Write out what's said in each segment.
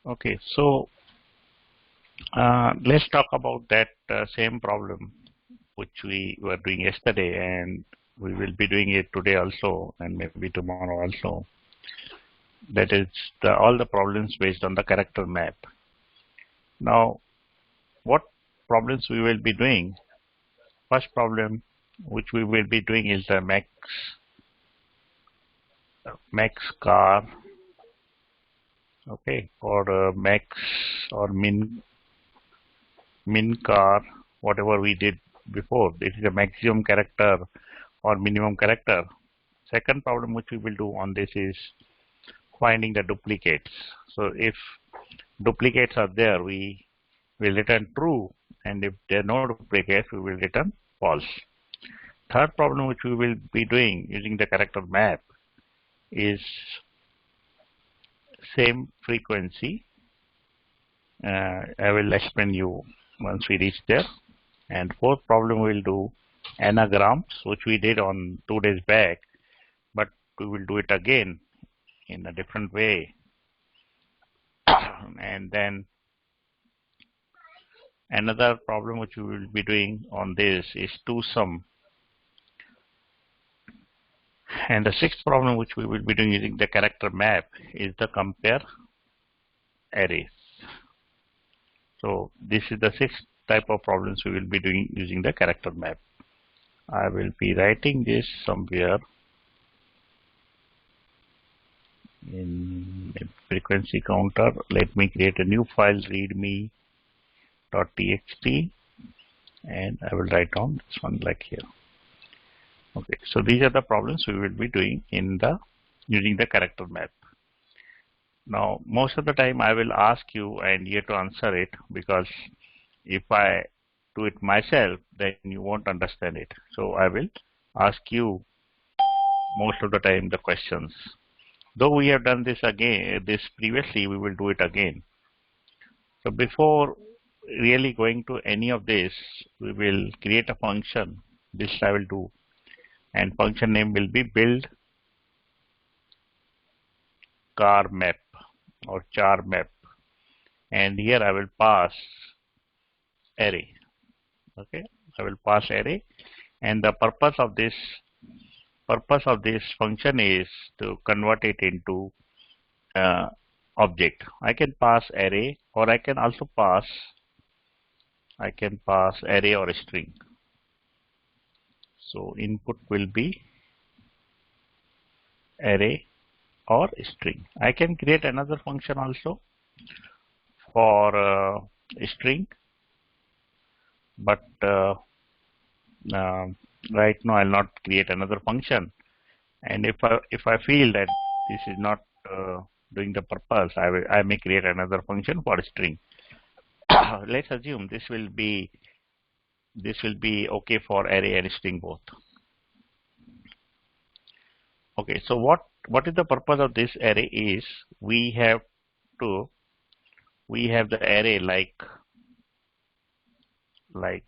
Okay, so let's talk about that same problem which we were doing yesterday, and we will be doing it today also, and maybe tomorrow also. That is all the problems based on the character map. Now, what problems we will be doing? First problem which we will be doing is the max car, okay, or max or min car, whatever we did before. This is a maximum character or minimum character. Second problem which we will do on this is finding the duplicates. So if duplicates are there, we will return true, and if there are no duplicates, we will return false. Third problem which we will be doing using the character map is same frequency. I will explain you once we reach there. And fourth problem we will do anagrams, which we did on 2 days back, but we will do it again in a different way. And then another problem which we will be doing on this is two-sum. And the sixth problem which we will be doing using the character map is the compare arrays. So this is the sixth type of problems we will be doing using the character map. I will be writing this somewhere in frequency counter. Let me create a new file, readme.txt, and I will write down this one like here. Okay, so these are the problems we will be doing in using the character map. Now, most of the time I will ask you and you have to answer it, because if I do it myself, then you won't understand it. So I will ask you most of the time the questions. Though we have done this previously, we will do it again. So before really going to any of this, we will create a function. This I will do, and function name will be build car map or char map, and here I will pass array. Okay, I will pass array, and the purpose of this function is to convert it into object. I can pass array, or I can also pass array or a string. So input will be array or string. I can create another function also for string, but right now I'll not create another function. And if I feel that this is not doing the purpose, I may create another function for string. Let's assume this will be okay for array and string both. Okay, so what is the purpose of this array is we have the array like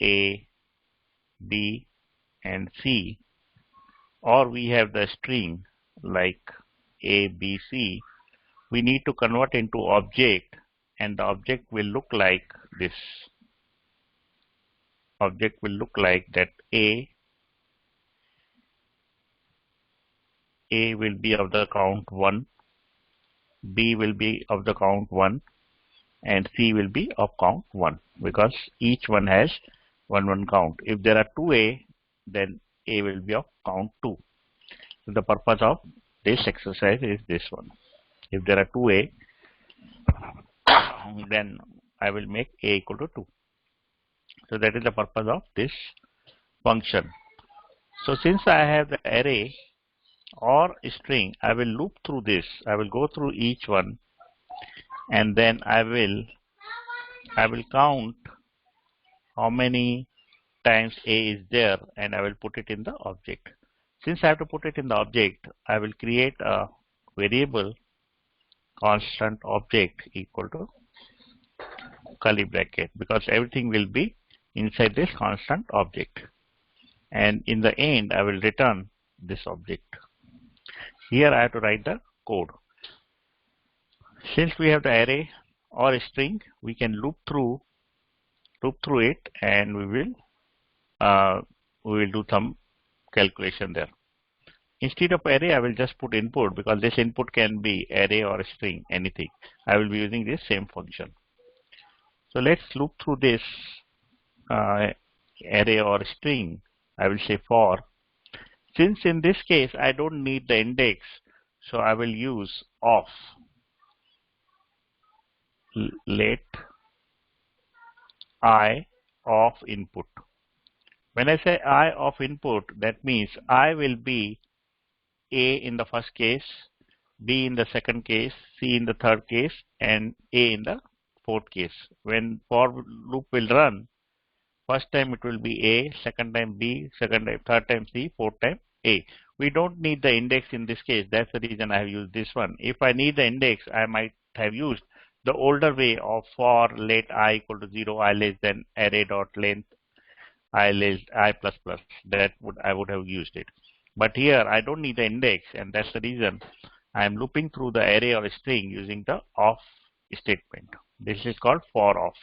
A, B, and C, or we have the string like A, B, C. We need to convert into object, and the object will look like this. Object will look like that A will be of the count 1, B will be of the count 1, and C will be of count 1, because each one has 1 count. If there are 2A, then A will be of count 2. So the purpose of this exercise is this one. If there are 2A, then I will make A equal to 2. So that is the purpose of this function. So since I have the array or string, I will loop through this. I will go through each one, and then I will count how many times A is there, and I will put it in the object. Since I have to put it in the object, I will create a variable constant object equal to curly bracket, because everything will be inside this constant object, and in the end I will return this object. Here I have to write the code. Since we have the array or a string, we can loop through it, and we will do some calculation there. Instead of array, I will just put input, because this input can be array or a string, anything. I will be using this same function. So let's loop through this array or string. I will say for. Since in this case I don't need the index, so I will use of let I of input. When I say I of input, that means I will be A in the first case, B in the second case, C in the third case, and A in the fourth case. When for loop will run, first time it will be A, second time B, second time, third time C, fourth time A. We don't need the index in this case. That's the reason I have used this one. If I need the index, I might have used the older way of for let I equal to 0, I less than array dot length I plus plus. That I would have used it. But here I don't need the index, and that's the reason I am looping through the array or string using the of statement. This is called for of.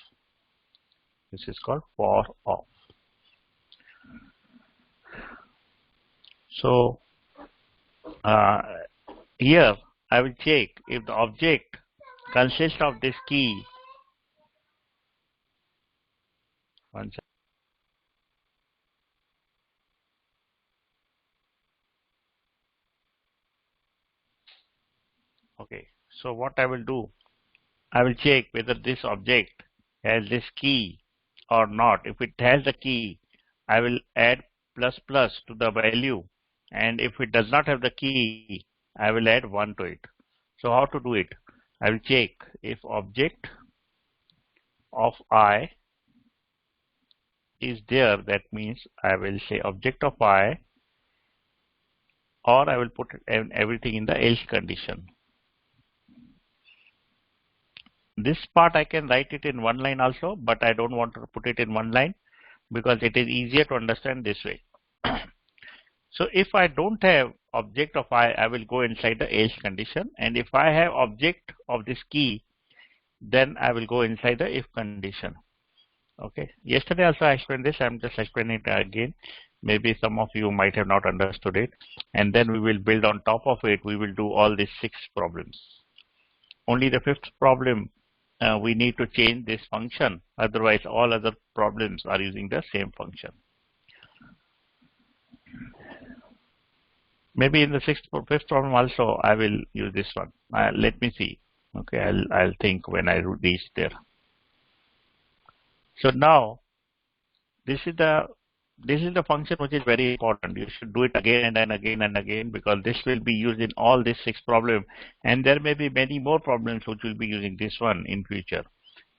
This is called for of. So here I will check if the object consists of this key. One second. Okay, so what I will do, I will check whether this object has this key or not. If it has the key, I will add plus plus to the value, and if it does not have the key, I will add 1 to it. So how to do it? I will check if object of I is there, that means I will say object of I, or I will put everything in the else condition. This part I can write it in one line also, but I don't want to put it in one line because it is easier to understand this way. So if I don't have object of I will go inside the else condition, and if I have object of this key, then I will go inside the if condition. Okay. Yesterday also I explained this. I'm just explaining it again. Maybe some of you might have not understood it, and then we will build on top of it. We will do all these 6 problems. Only the 5th problem we need to change this function. Otherwise, all other problems are using the same function. Maybe in the 5th problem also I will use this one. Let me see. Okay, I'll think when I reach there. So now this is the function which is very important. You should do it again and again and again, because this will be used in all these 6 problems, and there may be many more problems which will be using this one in future.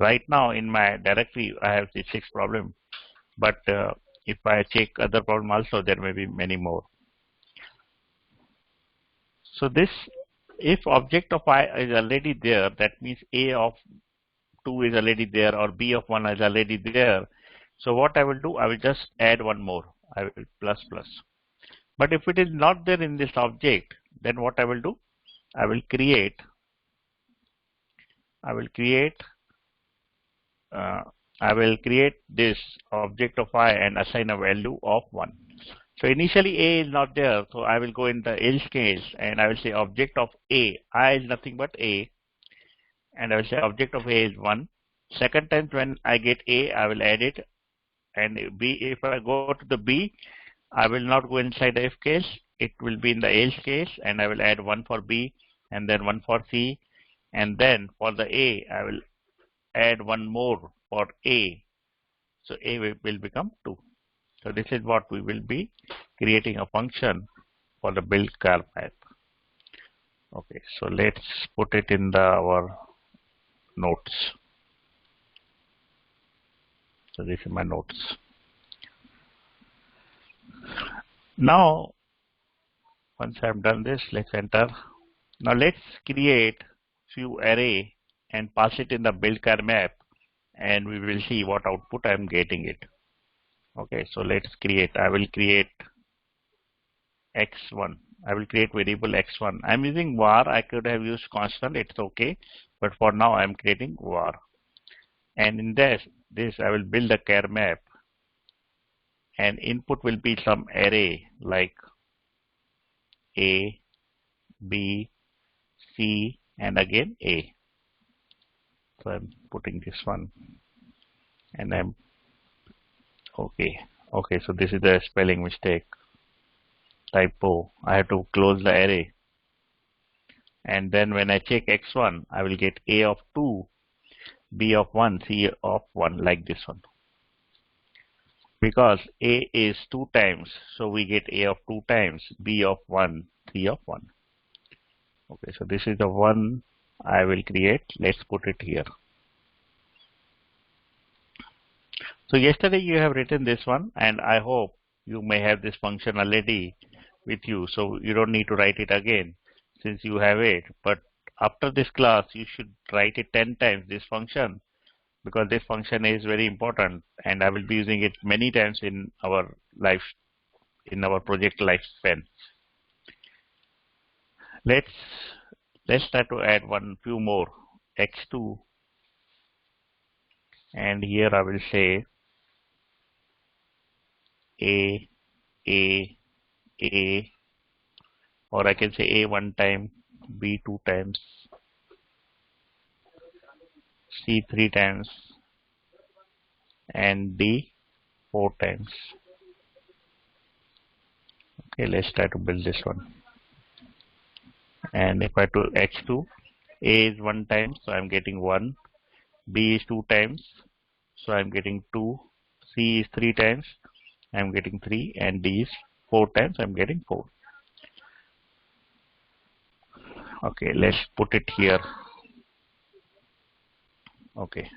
Right now in my directory I have the 6 problem, but if I check other problem also, there may be many more. So this, if object of I is already there, that means A of 2 is already there, or B of 1 is already there. So what I will do, I will just add one more. I will plus plus. But if it is not there in this object, then what I will do, I will create this object of I and assign a value of 1. So initially A is not there, so I will go in the else case and I will say object of A. I is nothing but A, and I will say object of A is 1. Second time when I get A, I will add it, and B, if I go to the B, I will not go inside the if case. It will be in the else case, and I will add 1 for B and then 1 for C, and then for the A, I will add 1 more for A. So A will become 2. So this is what we will be creating a function for the build car map. Okay, so let's put it in our notes. So this is my notes. Now, once I've done this, let's enter. Now let's create few array and pass it in the build car map, and we will see what output I'm getting it. Okay, so let's create. I will create x1. I will create variable x1. I'm using var. I could have used constant. It's okay. But for now, I'm creating var. And in this I will build a char map. And input will be some array like A, B, C, and again A. So I'm putting this one. And I'm okay. Okay, so this is the spelling mistake. Typo. I have to close the array. And then when I check x1, I will get A of 2, B of 1, C of 1, like this one. Because A is 2 times, so we get A of 2 times, B of 1, C of 1. Okay, so this is the one I will create. Let's put it here. So yesterday you have written this one, and I hope you may have this function already with you, so you don't need to write it again since you have it. But after this class, you should write it 10 times, this function, because this function is very important, and I will be using it many times in our life, in our project lifespan. Let's try to add few more x2, and here I will say A, or I can say A 1 time, B 2 times, C 3 times, and D 4 times. Okay, let's try to build this one. And if I do x2, A is 1 time, so I'm getting 1. B is 2 times, so I'm getting 2. C is 3 times, I'm getting 3. And D is 4 times, I'm getting 4. Okay, let's put it here. Okay.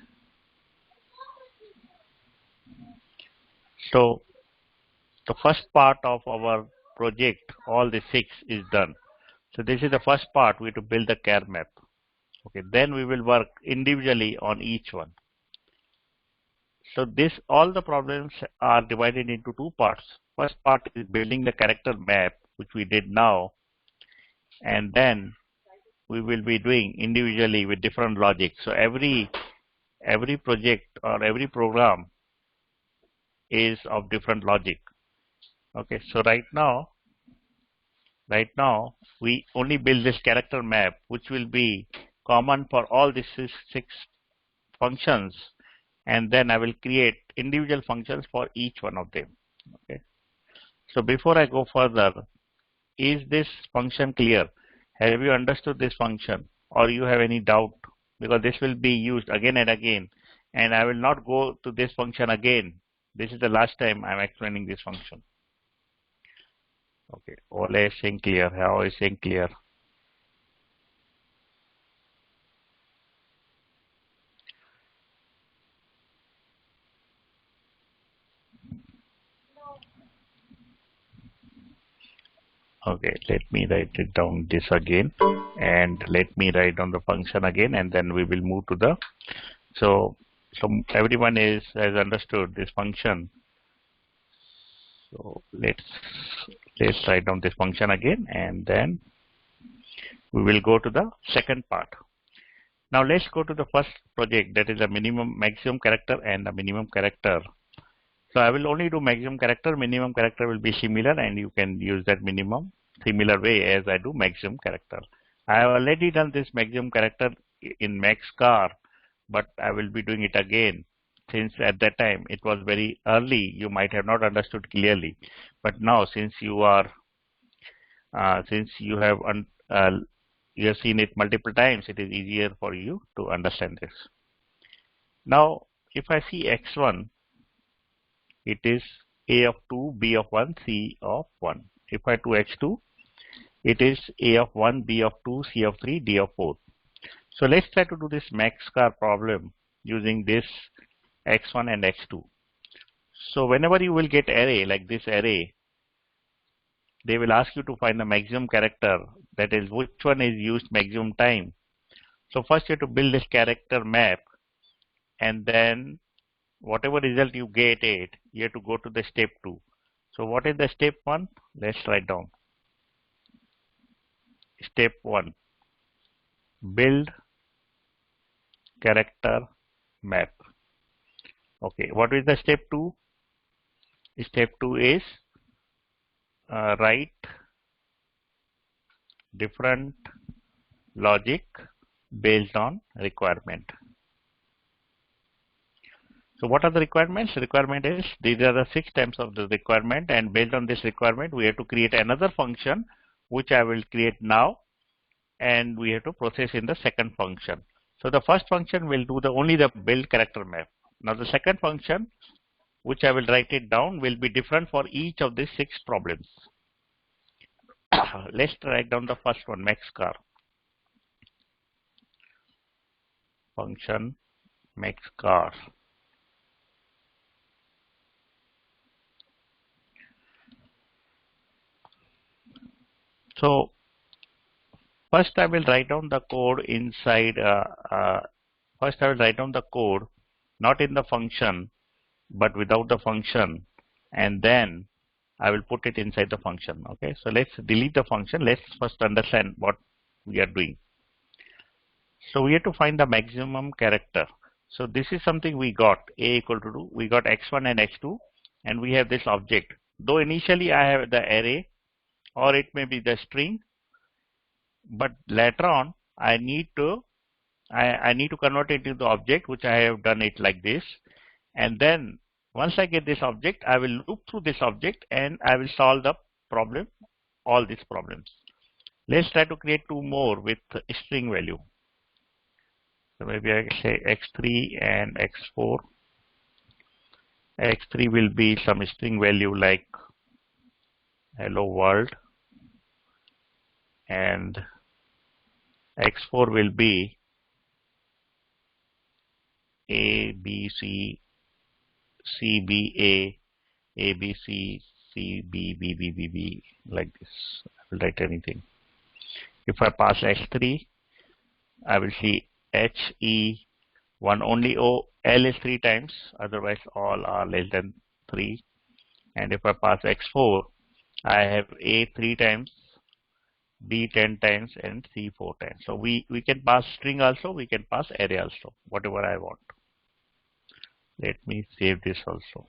So the first part of our project, all the 6 is done. So this is the first part. We have to build the char map. Okay, then we will work individually on each one. So all the problems are divided into 2 parts. First part is building the character map, which we did now, and then we will be doing individually with different logic. So every project or every program is of different logic. Okay, so right now we only build this character map, which will be common for all these 6 functions, and then I will create individual functions for each one of them. Okay. So before I go further, is this function clear? Have you understood this function, or you have any doubt? Because this will be used again and again, and I will not go to this function again. This is the last time I'm explaining this function. Okay, Ole is saying clear. How is saying clear? Okay, let me write it down this again, and let me write down the function again, and then we will move to the. So everyone has understood this function. So let's write down this function again, and then we will go to the second part. Now let's go to the first project, that is a maximum character and a minimum character. So I will only do maximum character. Minimum character will be similar, and you can use that minimum similar way as I do maximum character. I have already done this maximum character in maxcar, but I will be doing it again. Since at that time it was very early, you might have not understood clearly. But now, since you have seen it multiple times, it is easier for you to understand this. Now, if I see x1, it is A of 2, B of 1, C of 1. If I do x2, it is A of 1, B of 2, C of 3, D of 4. So let's try to do this maxcar problem using this x1 and x2. So whenever you will get array like this array, they will ask you to find the maximum character, that is which one is used maximum time. So first you have to build this character map, and then whatever result you get you have to go to the step 2. So what is the step 1? Let's write down. step 1, build character map. Okay, what is the step 2? Step 2 is write different logic based on requirement. So what are the requirements? Requirement is these are the 6 terms of the requirement, and based on this requirement we have to create another function which I will create now, and we have to process in the second function. So the first function will do only the build character map. Now the second function, which I will write it down, will be different for each of these 6 problems. Let's write down the first one, max car. Function max car. So first I will write down the code inside. First I will write down the code not in the function but without the function, and then I will put it inside the function. Okay, so let's delete the function. Let's first understand what we are doing. So we have to find the maximum character. So this is something we got, a equal to 2. We got x1 and x2, and we have this object. Though initially I have the array, or it may be the string, but later on I need to convert it into the object, which I have done it like this. And then once I get this object, I will loop through this object and I will solve the problem, all these problems. Let's try to create 2 more with string value. So maybe I say x3 and x4. x3 will be some string value like hello world, and x4 will be a b c c b a b c c b b b b b, like this. I will write anything. If I pass x3, I will see h e 1 only. O l is 3 times, otherwise all are less than 3. And if I pass x4, I have a 3 times, b 10 times, and c 4 times. So we can pass string also, we can pass array also, whatever I want. Let me save this also.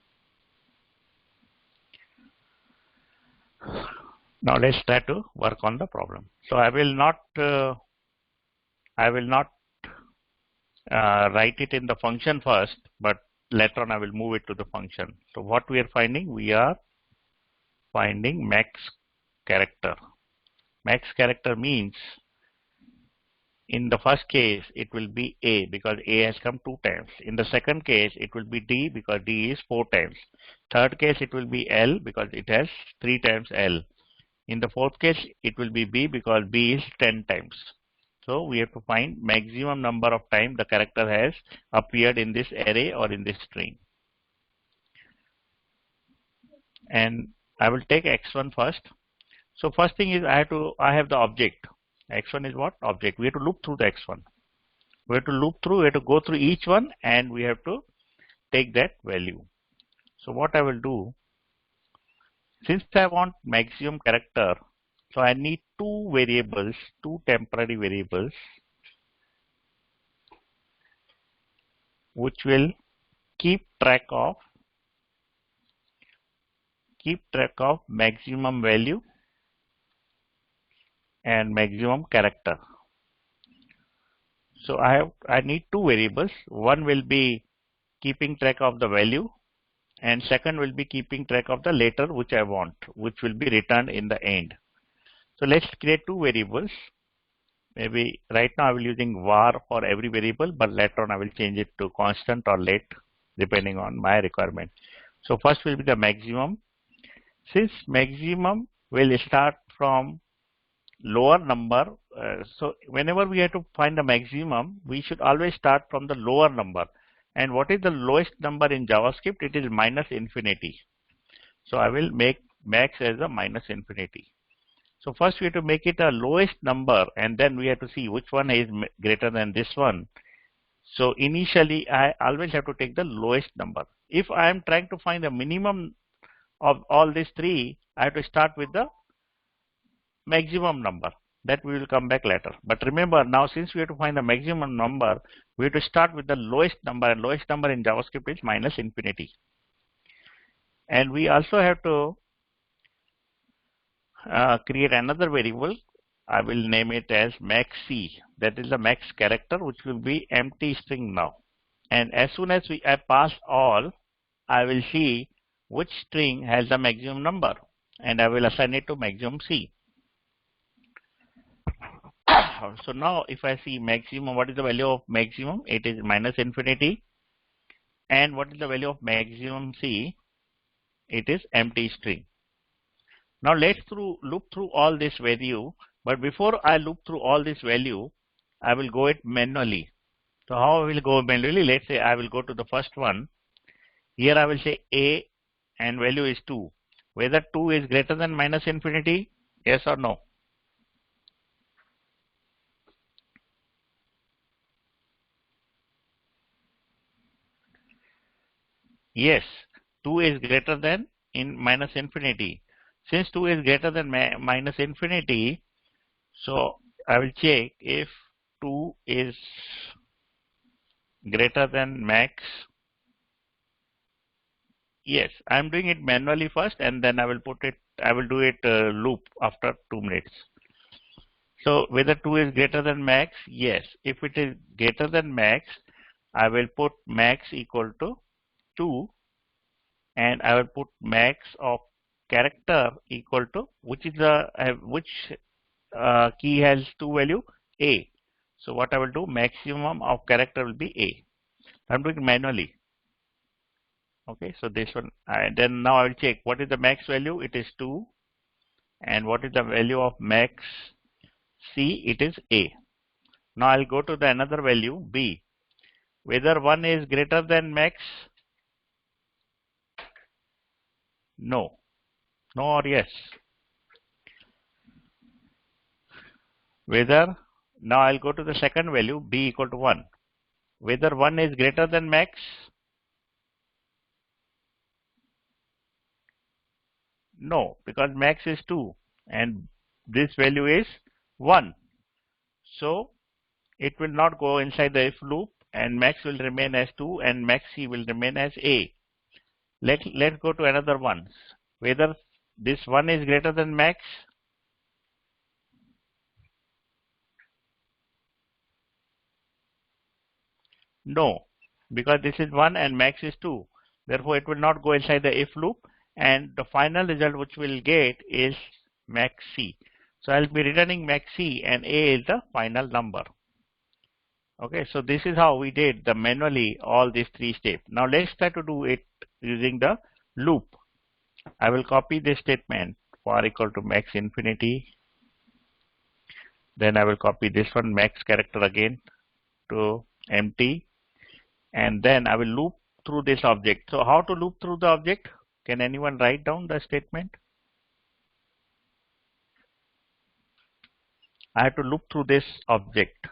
Now let's try to work on the problem. So I will not write it in the function first, but later on I will move it to the function. So what we are finding? We are finding max character. Max character means in the first case it will be a, because a has come 2 times. In the second case it will be d, because d is 4 times. Third case it will be l, because it has 3 times l. In the fourth case it will be b, because b is 10 times. So we have to find maximum number of time the character has appeared in this array or in this string. And I will take x1 first. So first thing is I have the object. X1 is what? Object. We have to loop through the x1. We have to loop through, we have to go through each one, and we have to take that value. So what I will do, since I want maximum character, so I need 2 variables, 2 temporary variables, which will keep track of maximum value and maximum character. So I need 2 variables. One will be keeping track of the value, and second will be keeping track of the later which I want, which will be returned in the end. So let's create 2 variables. Maybe right now I will using var for every variable, but later on I will change it to constant or let, depending on my requirement. So first will be the maximum. Since maximum will start from lower number, so whenever we have to find the maximum, we should always start from the lower number. And what is the lowest number in JavaScript? It is minus infinity. So I will make max as a minus infinity. So first we have to make it a lowest number, and then we have to see which one is greater than this one. So initially I always have to take the lowest number. If I am trying to find the minimum of all these 3, I have to start with the maximum number. That we will come back later. But remember, now since we have to find the maximum number, we have to start with the lowest number, and lowest number in JavaScript is minus infinity. And we also have to create another variable. I will name it as maxc. That is the max character, which will be empty string now. And as soon as I pass all, I will see which string has the maximum number, and I will assign it to maximum c. So now if I see maximum, what is the value of maximum? It is minus infinity. And what is the value of maximum c? It is empty string. Now let's loop through all this value, but before I loop through all this value, I will go it manually. So how I will go manually? Let's say I will go to the first one. Here I will say a and value is 2. Whether 2 is greater than minus infinity, yes or no? Yes, 2 is greater than minus infinity. Since 2 is greater than minus infinity, so I will check if 2 is greater than max. Yes, I am doing it manually first, and then I will do it loop after 2 minutes. So whether 2 is greater than max, yes. If it is greater than max, I will put max equal to 2, and I will put max of character equal to which key has 2 value? A. So what I will do, maximum of character will be A. I'm doing it manually. Okay, so this one, then now I will check what is the max value. It is 2, and what is the value of max C? It is A. Now I'll go to the another value B. Whether 1 is greater than max? No. No or yes? Whether, now I'll go to the second value B equal to 1. Whether 1 is greater than max? No, because max is 2 and this value is 1. So it will not go inside the if loop, and max will remain as 2 and max C will remain as A. Let's go to another one. Whether this 1 is greater than max? No, because this is 1 and max is 2. Therefore, it will not go inside the if loop, and the final result which we'll get is max C. So I'll be returning max C, and A is the final number. Okay, so this is how we did the manually all these 3 steps. Now let's try to do it using the loop. I will copy this statement for equal to max infinity. Then I will copy this one, max character again to empty. And then I will loop through this object. So how to loop through the object? Can anyone write down the statement? I have to loop through this object.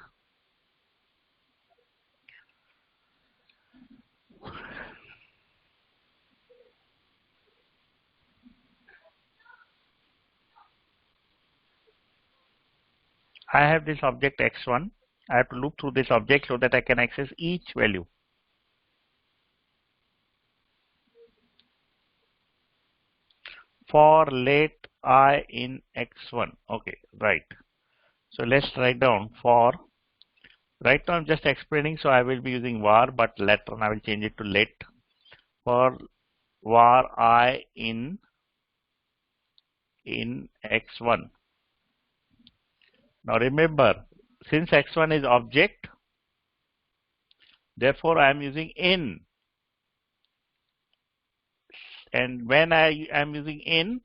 I have this object x1. I have to loop through this object so that I can access each value. For let I in x1. Okay, right. So let's write down for. Right now I'm just explaining, so I will be using var, but later on I will change it to let. For var I in x1. Now remember, since x1 is object, therefore I am using in. And when I am using in,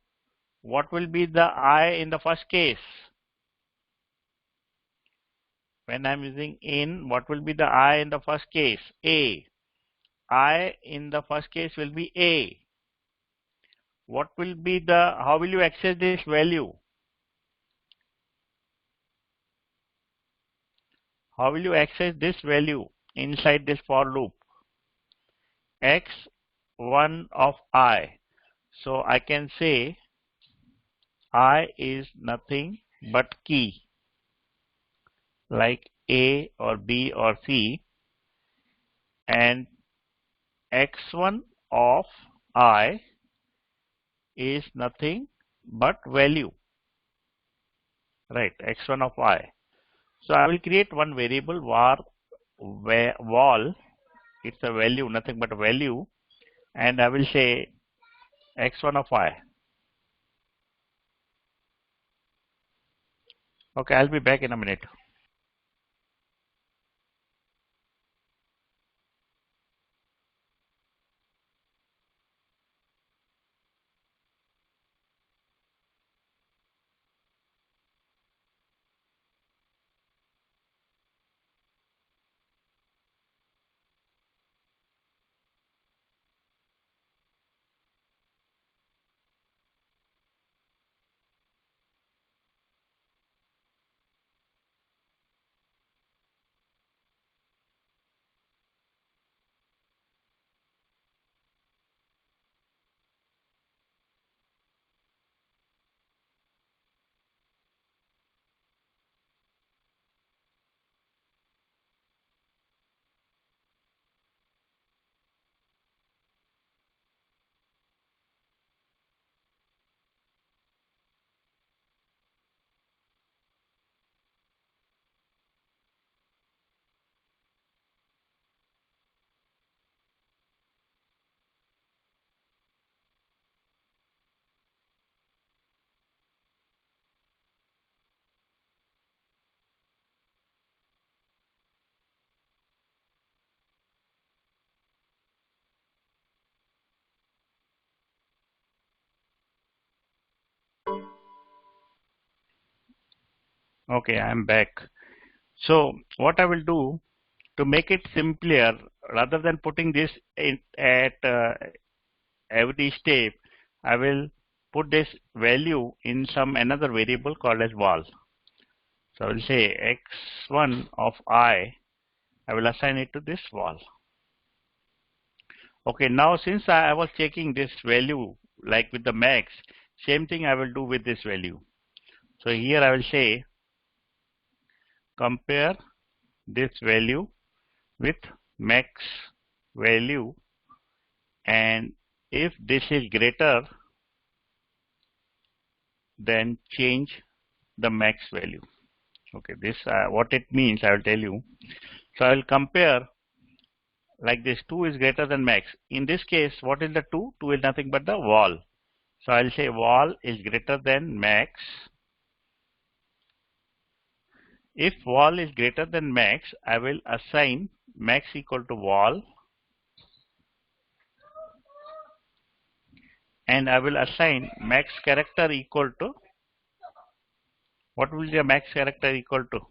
what will be the I in the first case? When I am using in, what will be the I in the first case? A. I in the first case will be A. What will be the, how will you access this value? How will you access this value inside this for loop? X1 of I. So I can say I is nothing but key. like A or B or C, and x1 of I is nothing but value, right? X1 of I. So I will create one variable var wall. It's a value, nothing but a value, and I will say x1 of I. Okay, I'll be back in a minute. Okay, I'm back. So what I will do to make it simpler, rather than putting this in at every step, I will put this value in some another variable called as val. So I will say x1 of I will assign it to this val. Okay, now since I was checking this value like with the max, same thing I will do with this value. So here I will say compare this value with max value, and if this is greater, then change the max value. Okay, this what it means I will tell you. So I will compare like this. 2 is greater than max. In this case, what is the 2? 2 is nothing but the val. So I will say val is greater than max. If val is greater than max, I will assign max equal to val, and I will assign max character equal to, what will the max character equal to?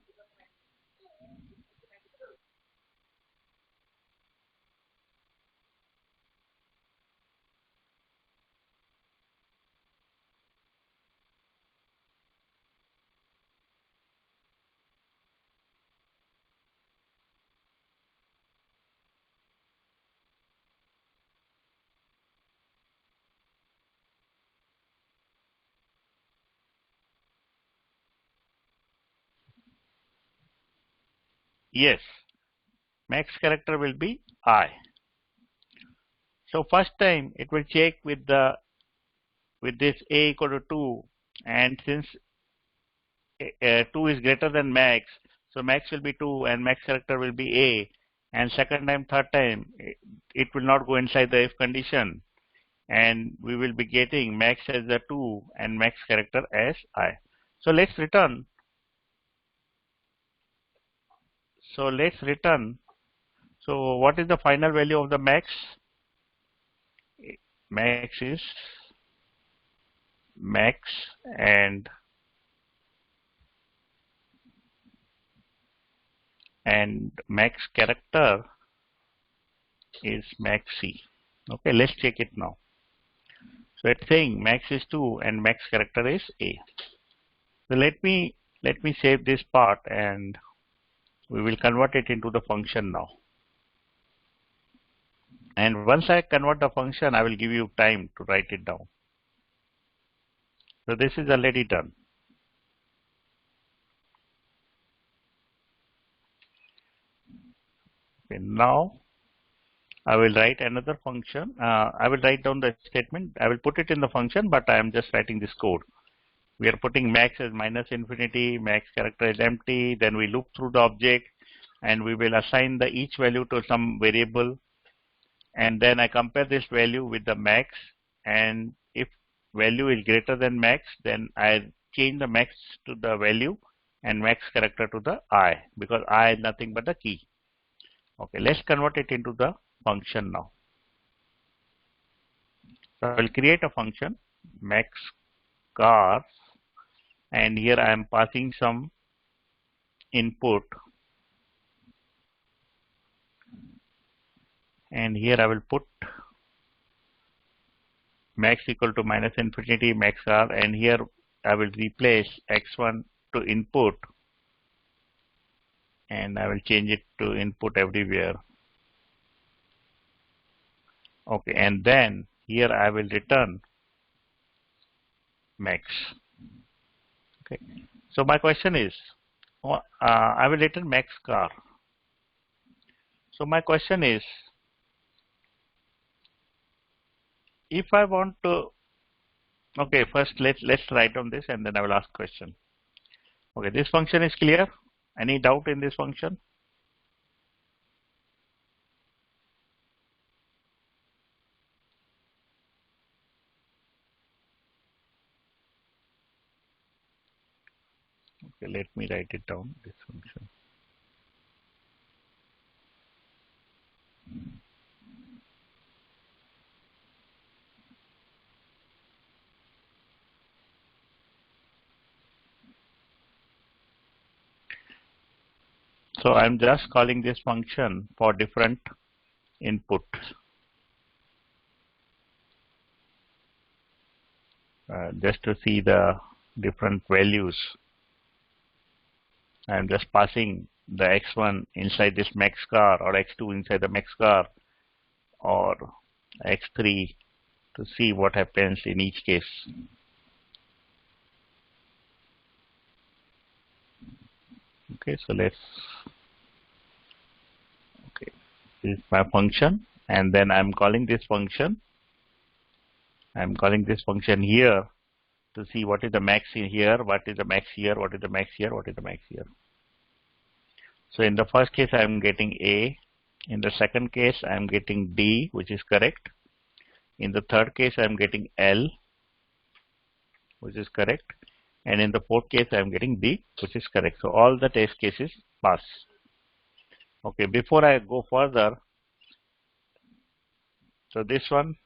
Yes, max character will be I. So first time it will check with this a equal to 2, and since 2 is greater than max, so max will be 2 and max character will be a, and second time, third time it will not go inside the if condition, and we will be getting max as the 2 and max character as I. So let's return. So let's return. So what is the final value of the max? Max is max, and max character is max C. Okay, let's check it now. So it's saying max is 2 and max character is A. So let me save this part, and we will convert it into the function now. And once I convert the function, I will give you time to write it down. So this is already done. Okay, now I will write another function. I will write down the statement. I will put it in the function, but I am just writing this code. We are putting max as minus infinity, max character is empty, then we loop through the object and we will assign the each value to some variable, and then I compare this value with the max, and if value is greater than max, then I change the max to the value and max character to the I, because I is nothing but the key. Okay, let's convert it into the function now. So I will create a function max car, and here I am passing some input, and here I will put max equal to minus infinity max r, and here I will replace x1 to input, and I will change it to input everywhere. Okay, and then here I will return max. Okay, so my question is, I will return max car. So my question is, if I want to, okay, first let's write down this and then I will ask question. Okay, this function is clear. Any doubt in this function? Okay, let me write it down, this function. So I'm just calling this function for different inputs. Just to see the different values. I'm just passing the x1 inside this max car, or x2 inside the max car, or x3 to see what happens in each case. Okay, so let's, okay, this is my function, and then I'm calling this function. I'm calling this function here to see what is the max in here, what is the max here, what is the max here, what is the max here. So in the first case, I am getting A. In the second case, I am getting D, which is correct. In the third case, I am getting L, which is correct. And in the fourth case, I am getting D, which is correct. So all the test cases pass. Okay, before I go further, so this one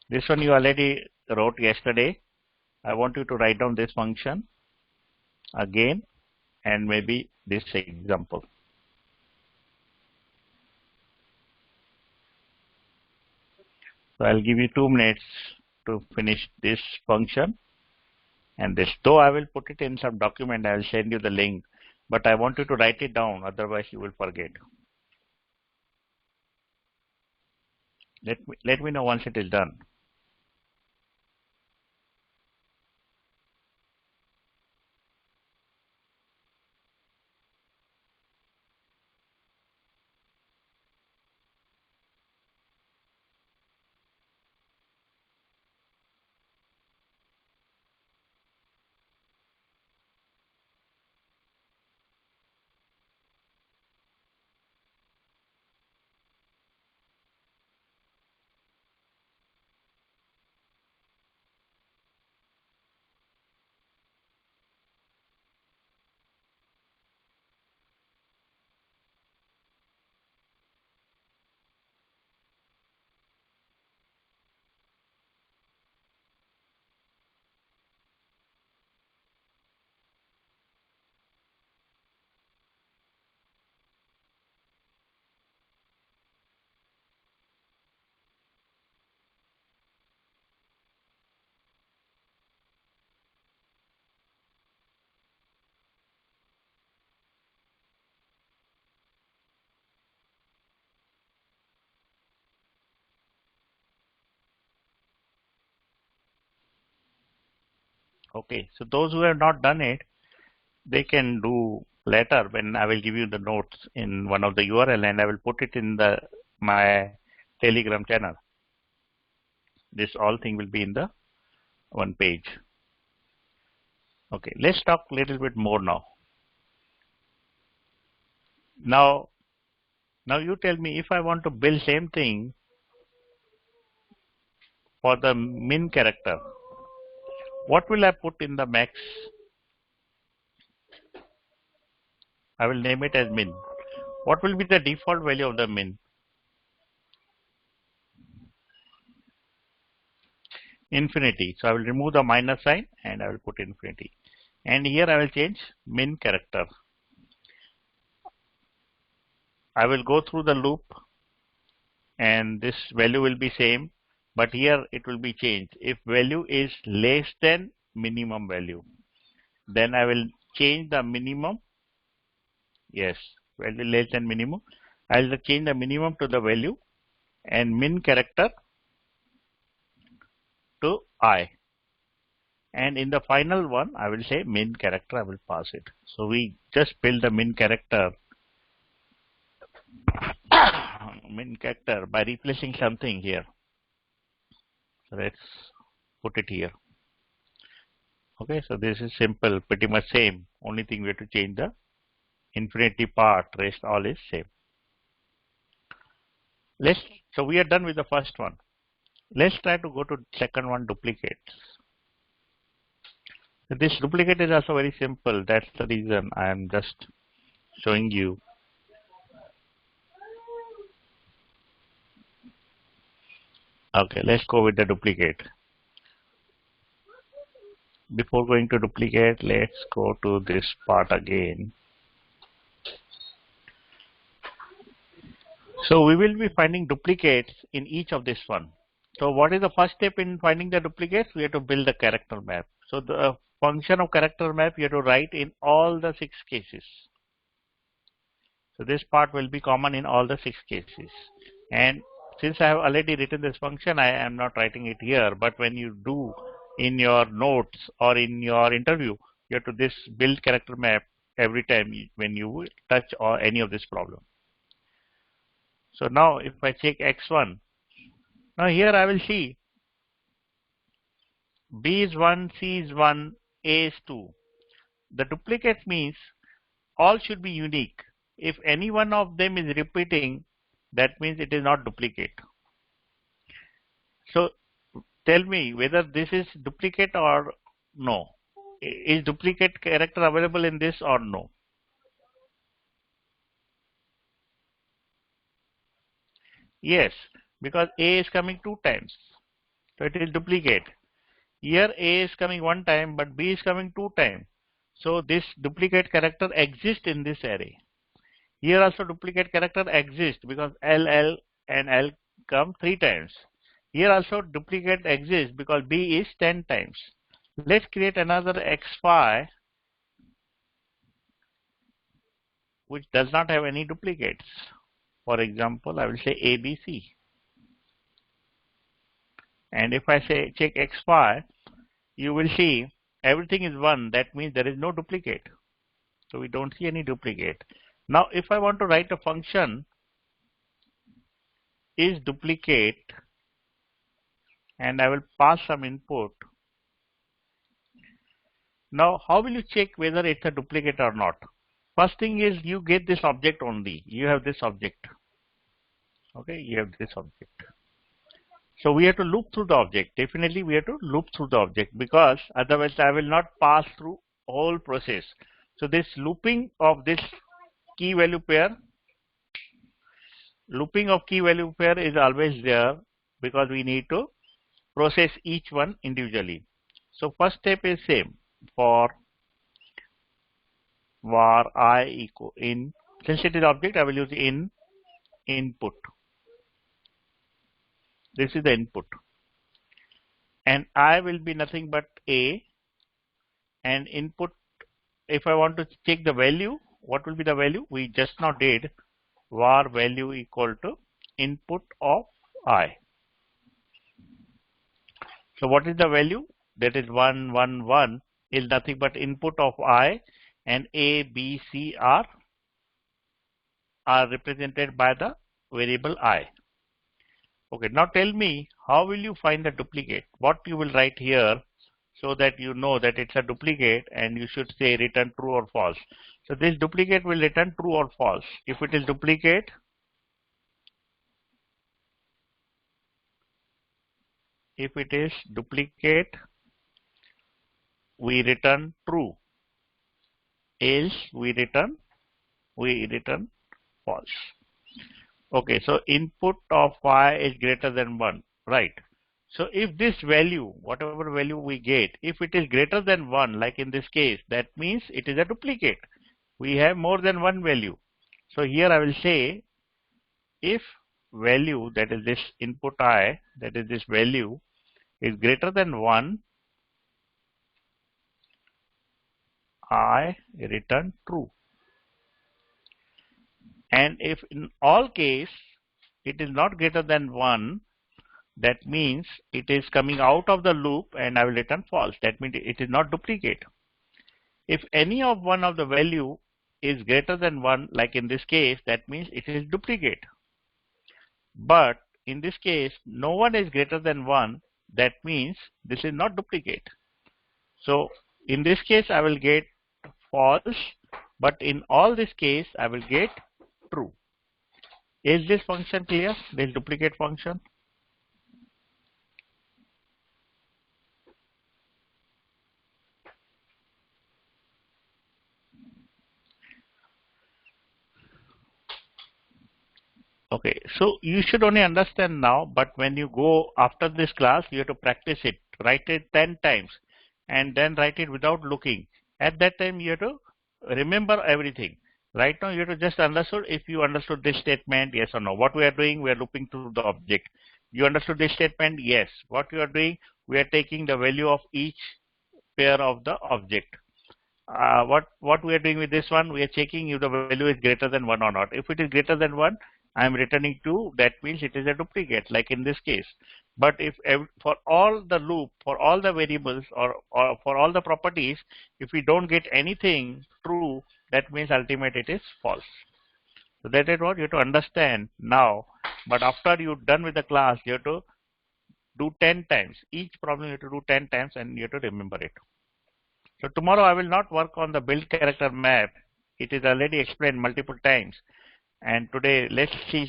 you already wrote yesterday. I want you to write down this function again, and maybe this example. So I'll give you 2 minutes to finish this function and this. Though I will put it in some document, I will send you the link, but I want you to write it down, otherwise you will forget. Let me know once it is done. Okay, so those who have not done it, they can do later when I will give you the notes in one of the URL, and I will put it in my Telegram channel. This all thing will be in the one page. Okay, let's talk a little bit more now. Now you tell me, if I want to build same thing for the min character, what will I put in the max? I will name it as min. What will be the default value of the min? Infinity. So I will remove the minus sign and I will put infinity. And here I will change min character. I will go through the loop and this value will be same, but here it will be changed. If value is less than minimum value, then I will change the minimum. Yes, value less than minimum. I will change the minimum to the value and min character to I. And in the final one, I will say min character, I will pass it. So we just build the min character by replacing something here. So let's put it here. Okay, so this is simple, pretty much same. Only thing we have to change the infinity part, rest all is same. So we are done with the first one. Let's try to go to second one, duplicates. This duplicate is also very simple. That's the reason I am just showing you. Okay, let's go with the duplicate. Before going to duplicate, let's go to this part again. So we will be finding duplicates in each of this one. So what is the first step in finding the duplicates? We have to build the character map. So the function of character map you have to write in all the 6 cases. So this part will be common in all the 6 cases. And since I have already written this function, I am not writing it here. But when you do in your notes or in your interview, you have to build character map every time when you touch or any of this problem. So now if I check x1, now here I will see B is 1, C is 1, A is 2. The duplicate means all should be unique. If any one of them is repeating, that means it is not duplicate. So tell me whether this is duplicate or no. Is duplicate character available in this or no? Yes, because A is coming 2 times. So it is duplicate. Here A is coming 1 time, but B is coming 2 times. So this duplicate character exists in this array. Here also duplicate character exists because L, L and L come 3 times. Here also duplicate exists because B is 10 times. Let's create another X5 which does not have any duplicates. For example, I will say ABC. And if I say check X5, you will see everything is 1. That means there is no duplicate. So we don't see any duplicate. Now if I want to write a function is duplicate and I will pass some input. Now how will you check whether it's a duplicate or not? First thing is you get this object only. You have this object. Okay, you have this object. So we have to loop through the object. Definitely we have to loop through the object because otherwise I will not pass through whole process. So this looping of this key value pair, is always there because we need to process each one individually. So first step is same for var I equal in, since it is object I will use in input. This is the input and I will be nothing but A, and input, if I want to check the value, what will be the value? We just now did var value equal to input of I. So what is the value? That is 1, 1, 1 is nothing but input of I, and A, B, C are represented by the variable I. Okay, now tell me, how will you find the duplicate? What you will write here so that you know that it's a duplicate, and you should say return true or false. So this duplicate will return true or false. If it is duplicate, we return true, else we return false. Okay, so input of y is greater than 1, right? So if this value, whatever value we get, if it is greater than 1, like in this case, that means it is a duplicate. We have more than one value. So here I will say, if value, that is this input I, that is this value, is greater than 1, I return true. And if in all case it is not greater than 1, that means it is coming out of the loop, and I will return false. That means it is not duplicate. If any of one of the value is greater than 1, like in this case, that means it is duplicate. But in this case, no one is greater than 1, that means this is not duplicate. So in this case I will get false, but in all this case I will get true. Is this function clear? This duplicate function? Okay, so you should only understand now, but when you go after this class, you have to practice it. Write it 10 times and then write it without looking. At that time, you have to remember everything. Right now, you have to just understood if you understood this statement, yes or no. What we are doing, we are looping through the object. You understood this statement, yes. What you are doing, we are taking the value of each pair of the object. What we are doing with this one, we are checking if the value is greater than 1 or not. If it is greater than 1, I am returning 2. That means it is a duplicate, like in this case. But if for all the loop, for all the variables, or for all the properties, if we don't get anything true, that means ultimately it is false. So that is what you have to understand now. But after you're done with the class, you have to do 10 times. Each problem you have to do 10 times, and you have to remember it. So tomorrow I will not work on the build character map. It is already explained multiple times. And today let's see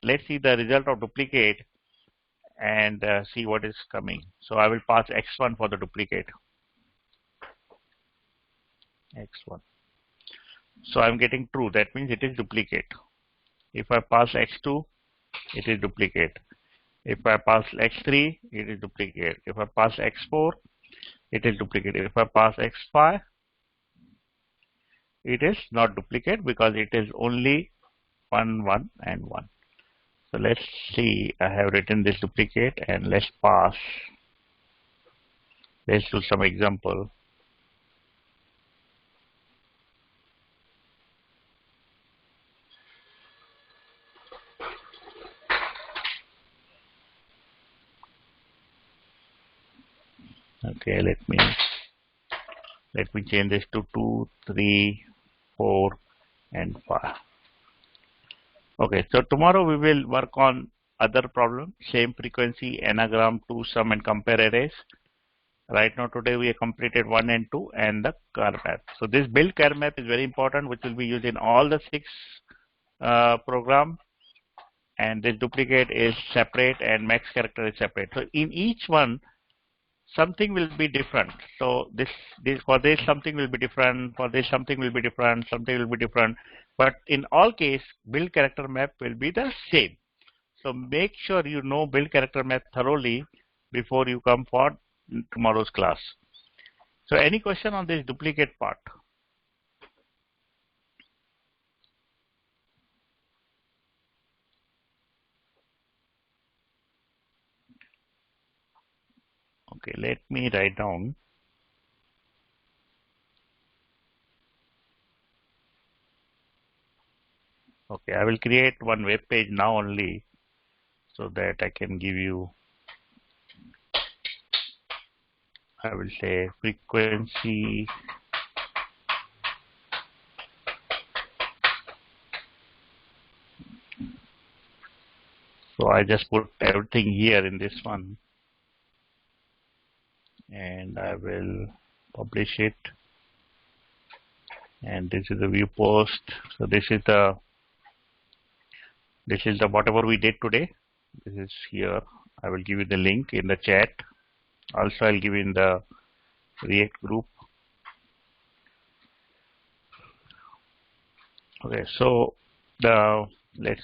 let's see the result of duplicate, and see what is coming. So I will pass x1 for the duplicate. X1. So I'm getting true. That means it is duplicate. If I pass x2, it is duplicate. If I pass x3, it is duplicate. If I pass x4, it is duplicate. If I pass x5, it is not duplicate, because it is only 1, 1, and 1. So let's see, I have written this duplicate, and let's pass. Let's do some example. Okay, let me change this to 2, 3, 4, and 5. Okay, so tomorrow we will work on other problem, same frequency, anagram, 2, sum, and compare arrays. Right now, today we have completed 1 and 2 and the characterMap. So this build characterMap is very important, which will be used in all the 6 program. And this duplicate is separate, and max character is separate. So in each one, something will be different. So this for this something will be different, for this something will be different, something will be different. But in all case, build character map will be the same. So make sure you know build character map thoroughly before you come for tomorrow's class. So any question on this duplicate part? Okay, let me write down. Okay, I will create one web page now only, so that I can give you, I will say frequency So I just put everything here in this one, and I will publish it. And this is the view post. So this is the whatever we did today. This is here. I will give you the link in the chat. Also, I'll give you in the React group. Okay, so let's